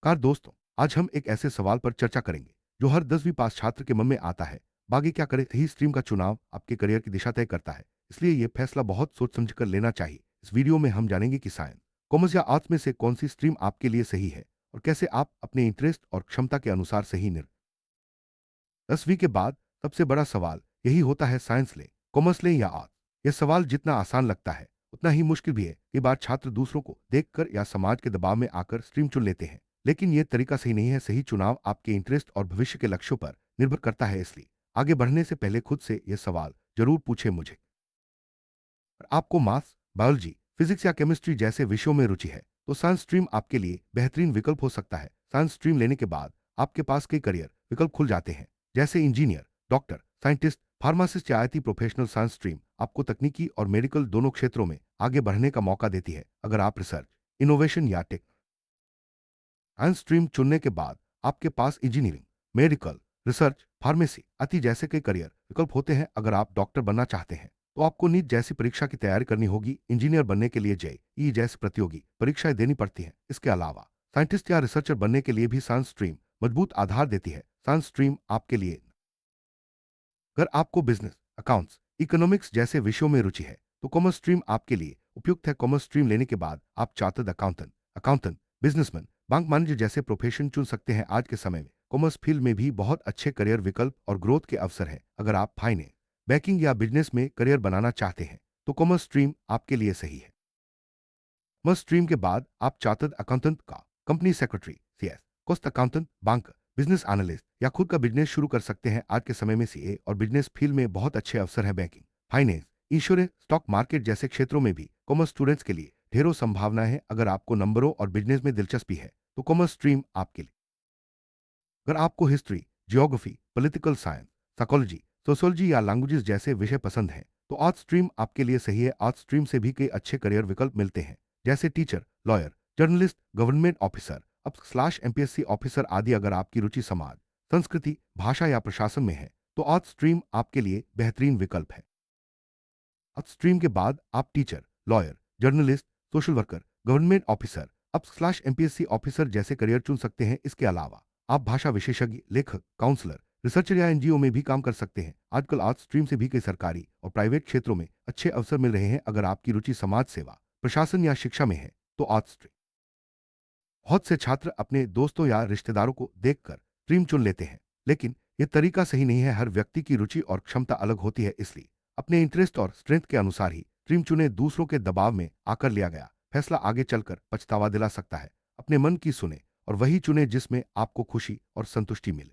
दोस्तों, आज हम एक ऐसे सवाल पर चर्चा करेंगे जो हर 10वीं पास छात्र के मन में आता है। बागी क्या करे, सही स्ट्रीम का चुनाव आपके करियर की दिशा तय करता है, इसलिए यह फैसला बहुत सोच समझ कर लेना चाहिए। इस वीडियो में हम जानेंगे कि साइंस, कॉमर्स या आर्ट्स में से कौन सी स्ट्रीम आपके लिए सही है और कैसे आप अपने इंटरेस्ट और क्षमता के अनुसार सही निर्णय। 10वीं के बाद सबसे बड़ा सवाल यही होता है, साइंस लें, कॉमर्स लें या आर्ट्स। यह सवाल जितना आसान लगता है उतना ही मुश्किल भी है। कई बार छात्र दूसरों को देखकर या समाज के दबाव में आकर स्ट्रीम चुन लेते हैं, लेकिन यह तरीका सही नहीं है। सही चुनाव आपके इंटरेस्ट और भविष्य के लक्ष्यों पर निर्भर करता है। इसलिए आगे बढ़ने से पहले खुद से यह सवाल जरूर पूछे, मुझे और आपको मैथ्स, बायोलॉजी, फिजिक्स या केमिस्ट्री जैसे विषयों में रुचि है तो साइंस स्ट्रीम आपके लिए बेहतरीन विकल्प हो सकता है। साइंस स्ट्रीम लेने के बाद आपके पास कई करियर विकल्प खुल जाते हैं, जैसे इंजीनियर, डॉक्टर, साइंटिस्ट, फार्मासिस्ट या आईटी प्रोफेशनल। साइंस स्ट्रीम आपको तकनीकी और मेडिकल दोनों क्षेत्रों में आगे बढ़ने का मौका देती है। अगर आप रिसर्च, इनोवेशन या टेक साइंस स्ट्रीम चुनने के बाद आपके पास इंजीनियरिंग, मेडिकल, रिसर्च, फार्मेसी आदि जैसे कई करियर विकल्प होते हैं। अगर आप डॉक्टर बनना चाहते हैं तो आपको नीट जैसी परीक्षा की तैयारी करनी होगी। इंजीनियर बनने के लिए जेईई जैसी प्रतियोगी परीक्षाएं देनी पड़ती हैं। इसके अलावा साइंटिस्ट या रिसर्चर बनने के लिए भी साइंस स्ट्रीम मजबूत आधार देती है। साइंस स्ट्रीम आपके लिए, अगर आपको बिजनेस, अकाउंट्स, इकोनॉमिक्स जैसे विषयों में रुचि है तो कॉमर्स स्ट्रीम आपके लिए उपयुक्त है। कॉमर्स स्ट्रीम लेने के बाद आप chartered accountant, businessman, bank manager जैसे प्रोफेशन चुन सकते हैं। आज के समय में कॉमर्स फील्ड में भी बहुत अच्छे करियर विकल्प और ग्रोथ के अवसर हैं। अगर आप फाइनेंस, बैंकिंग या बिजनेस में करियर बनाना चाहते हैं तो कॉमर्स स्ट्रीम आपके लिए सही है। कॉमर्स स्ट्रीम के बाद आप चार्टर्ड अकाउंटेंट का, company secretary, CS, cost accountant, bank, business analyst या खुद का बिजनेस शुरू कर सकते हैं। आज के समय में सीए और बिजनेस फील्ड में बहुत अच्छे अवसर हैं। Banking, finance, insurance, stock market जैसे क्षेत्रों में भी कॉमर्स स्टूडेंट्स के लिए ढेरों संभावनाएं हैं। अगर आपको नंबरों और बिजनेस में दिलचस्पी है तो कॉमर्स स्ट्रीम आपके लिए। अगर आपको history, geography, political science, psychology, sociology या लैंग्वेजेस जैसे विषय पसंद हैं तो आर्ट स्ट्रीम आपके लिए सही है। आर्ट स्ट्रीम से भी कई अच्छे करियर विकल्प मिलते हैं, जैसे teacher, lawyer, journalist, government officer, अब स्लैश एमपीएससी ऑफिसर आदि। अगर आपकी रुचि समाज, संस्कृति, भाषा या प्रशासन में है तो आर्ट स्ट्रीम आपके लिए बेहतरीन विकल्प है। आर्ट स्ट्रीम के बाद आप teacher, lawyer, journalist, social worker, government officer, अब स्लैश एमपीएससी ऑफिसर जैसे करियर चुन सकते हैं। इसके अलावा आप भाषा विशेषज्ञ, लेखक, काउंसलर, रिसर्चर या एनजीओ में भी काम कर सकते हैं। आजकल आर्ट स्ट्रीम से भी कई सरकारी और प्राइवेट क्षेत्रों में अच्छे अवसर मिल रहे हैं। अगर आपकी रुचि समाज सेवा, प्रशासन या शिक्षा में है तो आर्ट स्ट्रीम। बहुत से छात्र अपने दोस्तों या रिश्तेदारों को देखकर स्ट्रीम चुन लेते हैं, लेकिन यह तरीका सही नहीं है। हर व्यक्ति की रुचि और क्षमता अलग होती है, इसलिए अपने इंटरेस्ट और स्ट्रेंथ के अनुसार ही स्ट्रीम चुने। दूसरों के दबाव में आकर लिया गया फैसला आगे चलकर पछतावा दिला सकता है। अपने मन की सुने और वही चुने जिसमें आपको खुशी और संतुष्टि मिले।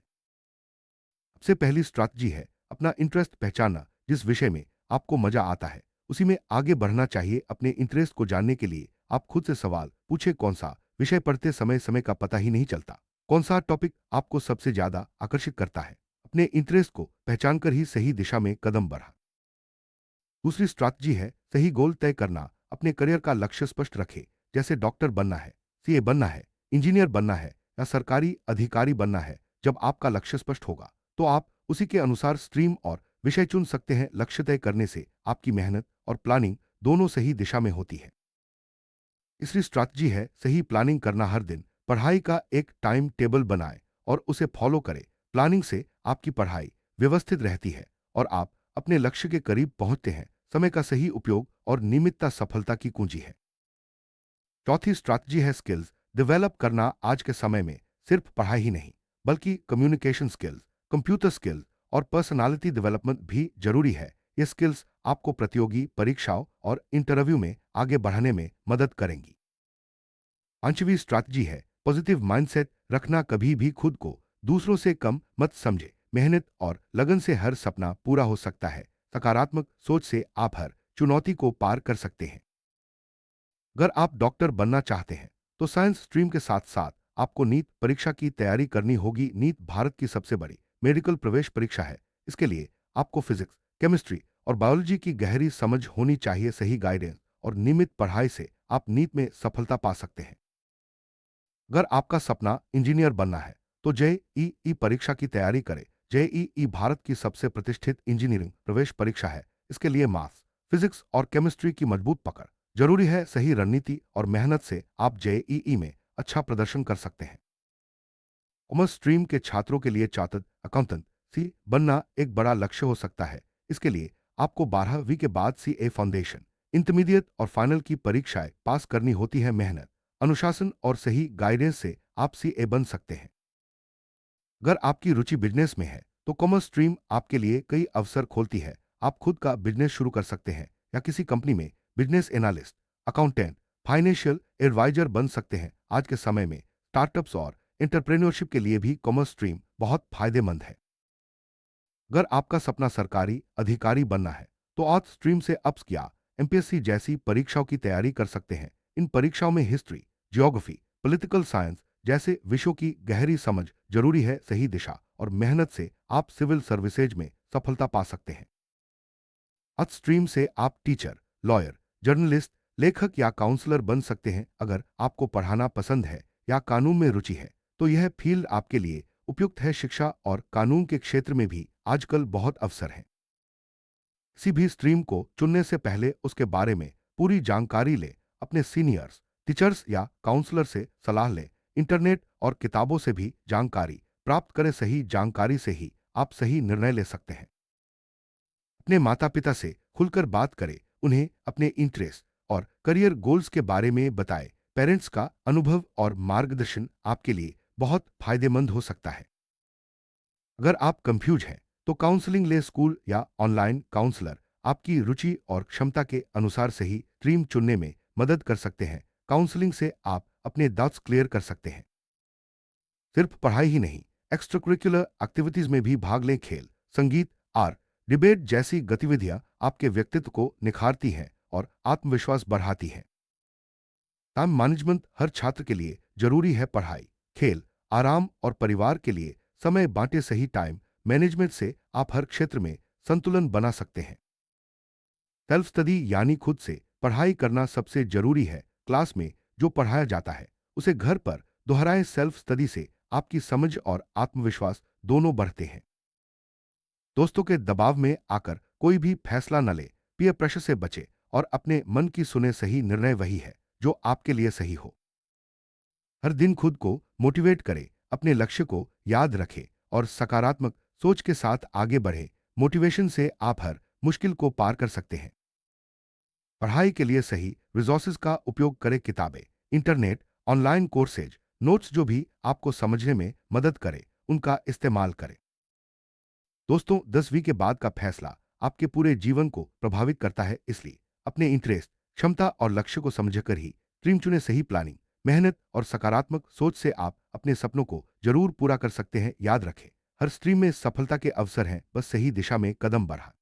सबसे पहली स्ट्रैटेजी है अपना इंटरेस्ट पहचानना। जिस विषय में आपको मजा आता है उसी में आगे बढ़ना चाहिए। अपने इंटरेस्ट को जानने के लिए आप खुद से सवाल पूछे, कौन सा विषय पढ़ते समय समय का पता ही नहीं चलता, कौन सा टॉपिक आपको सबसे ज्यादा आकर्षित करता है। अपने इंटरेस्ट को पहचानकर ही सही दिशा में कदम बढ़ा। दूसरी स्ट्रैटेजी है सही गोल तय करना। अपने करियर का लक्ष्य स्पष्ट रखें, जैसे डॉक्टर बनना है, सीए बनना है, इंजीनियर बनना है या सरकारी अधिकारी बनना है। जब आपका लक्ष्य स्पष्ट होगा तो आप उसी के अनुसार स्ट्रीम और विषय चुन सकते हैं। लक्ष्य तय करने से आपकी मेहनत और प्लानिंग दोनों सही दिशा में होती है। तीसरी स्ट्रैटेजी है सही प्लानिंग करना। हर दिन पढ़ाई का एक टाइम टेबल बनाएं और उसे फॉलो करें। प्लानिंग से आपकी पढ़ाई व्यवस्थित रहती है और आप अपने लक्ष्य के करीब पहुंचते हैं। समय का सही उपयोग और नियमितता सफलता की कुंजी है। चौथी स्ट्रैटेजी है स्किल्स डेवलप करना। आज के समय में सिर्फ पढ़ाई ही नहीं बल्कि कम्युनिकेशन स्किल्स, कंप्यूटर स्किल्स और पर्सनालिटी डेवलपमेंट भी जरूरी है। ये स्किल्स आपको प्रतियोगी परीक्षाओं और इंटरव्यू में आगे बढ़ने में मदद करेंगी। पांचवी स्ट्रैटेजी है पॉजिटिव माइंडसेट रखना। कभी भी खुद को दूसरों से कम मत समझे। मेहनत और लगन से हर सपना पूरा हो सकता है। सकारात्मक सोच से आप हर चुनौती को पार कर सकते हैं। अगर आप डॉक्टर बनना चाहते हैं तो साइंस स्ट्रीम के साथ साथ आपको नीट परीक्षा की तैयारी करनी होगी। नीट भारत की सबसे बड़ी मेडिकल प्रवेश परीक्षा है। इसके लिए आपको फिजिक्स, केमिस्ट्री और बायोलॉजी की गहरी समझ होनी चाहिए। सही गाइडेंस और नियमित पढ़ाई से आप नीट में सफलता पा सकते हैं। अगर आपका सपना इंजीनियर बनना है तो जेईई परीक्षा की तैयारी करें। जेईई भारत की सबसे प्रतिष्ठित इंजीनियरिंग प्रवेश परीक्षा है। इसके लिए मैथ्स, फिजिक्स और केमिस्ट्री की मजबूत पकड़ जरूरी है। सही रणनीति और मेहनत से आप जेईई में अच्छा प्रदर्शन कर सकते हैं। कॉमर्स स्ट्रीम के छात्रों के लिए चार्टर्ड अकाउंटेंट सी बनना एक बड़ा लक्ष्य हो सकता है। इसके लिए आपको 12वीं के बाद सीए फाउंडेशन, इंटरमीडिएट और फाइनल की परीक्षाएं पास करनी होती है। मेहनत, अनुशासन और सही गाइडेंस से आप सीए बन सकते हैं। अगर आपकी रुचि बिजनेस में है तो कॉमर्स स्ट्रीम आपके लिए कई अवसर खोलती है। आप खुद का बिजनेस शुरू कर सकते हैं या किसी कंपनी में business analyst, accountant, financial adviser बन सकते हैं। आज के समय में स्टार्टअप्स और एंटरप्रेन्योरशिप के लिए भी कॉमर्स स्ट्रीम बहुत फायदेमंद है। अगर आपका सपना सरकारी अधिकारी बनना है तो आर्ट्स स्ट्रीम से अप्स या एमपीएससी जैसी परीक्षाओं की तैयारी कर सकते हैं। इन परीक्षाओं में हिस्ट्री, ज्योग्राफी, पॉलिटिकल साइंस जैसे विषयों की गहरी समझ जरूरी है। सही दिशा और मेहनत से आप सिविल सर्विसेज में सफलता पा सकते हैं। आर्ट्स स्ट्रीम से आप टीचर, लॉयर, जर्नलिस्ट, लेखक या काउंसलर बन सकते हैं। अगर आपको पढ़ाना पसंद है या कानून में रुचि है तो यह फील्ड आपके लिए उपयुक्त है। शिक्षा और कानून के क्षेत्र में भी आजकल बहुत अवसर हैं। किसी भी स्ट्रीम को चुनने से पहले उसके बारे में पूरी जानकारी लें। अपने सीनियर्स, टीचर्स या काउंसलर से सलाह लें। इंटरनेट और किताबों से भी जानकारी प्राप्त करें। सही जानकारी से ही आप सही निर्णय ले सकते हैं। अपने माता पिता से खुलकर बात करें। उन्हें अपने इंटरेस्ट और करियर गोल्स के बारे में बताएं। पेरेंट्स का अनुभव और मार्गदर्शन आपके लिए बहुत फायदेमंद हो सकता है। अगर आप कंफ्यूज हैं तो काउंसलिंग ले। स्कूल या ऑनलाइन काउंसलर आपकी रुचि और क्षमता के अनुसार सही स्ट्रीम चुनने में मदद कर सकते हैं। काउंसलिंग से आप अपने डाउट्स क्लियर कर सकते हैं। सिर्फ पढ़ाई ही नहीं, एक्स्ट्रा करिकुलर एक्टिविटीज में भी भाग लें। खेल, संगीत, आर्ट, डिबेट जैसी गतिविधियां आपके व्यक्तित्व को निखारती हैं और आत्मविश्वास बढ़ाती हैं। टाइम मैनेजमेंट हर छात्र के लिए जरूरी है। पढ़ाई, खेल, आराम और परिवार के लिए समय बांटे। सही टाइम मैनेजमेंट से आप हर क्षेत्र में संतुलन बना सकते हैं। सेल्फ स्टडी यानी खुद से पढ़ाई करना सबसे जरूरी है। क्लास में जो पढ़ाया जाता है उसे घर पर दोहराएं। सेल्फ स्टडी से आपकी समझ और आत्मविश्वास दोनों बढ़ते हैं। दोस्तों के दबाव में आकर कोई भी फैसला न ले। पीयर प्रेशर से बचे और अपने मन की सुने। सही निर्णय वही है जो आपके लिए सही हो। हर दिन खुद को मोटिवेट करें, अपने लक्ष्य को याद रखें और सकारात्मक सोच के साथ आगे बढ़ें। मोटिवेशन से आप हर मुश्किल को पार कर सकते हैं। पढ़ाई के लिए सही रिसोर्सेज का उपयोग करें। किताबें, इंटरनेट, ऑनलाइन कोर्सेज, नोट्स जो भी आपको समझने में मदद करें उनका इस्तेमाल करें। दोस्तों, 10वीं के बाद का फैसला आपके पूरे जीवन को प्रभावित करता है। इसलिए अपने इंटरेस्ट, क्षमता और लक्ष्य को समझकर ही स्ट्रीम चुने। सही प्लानिंग, मेहनत और सकारात्मक सोच से आप अपने सपनों को जरूर पूरा कर सकते हैं। याद रखें, हर स्ट्रीम में सफलता के अवसर हैं, बस सही दिशा में कदम बढ़ा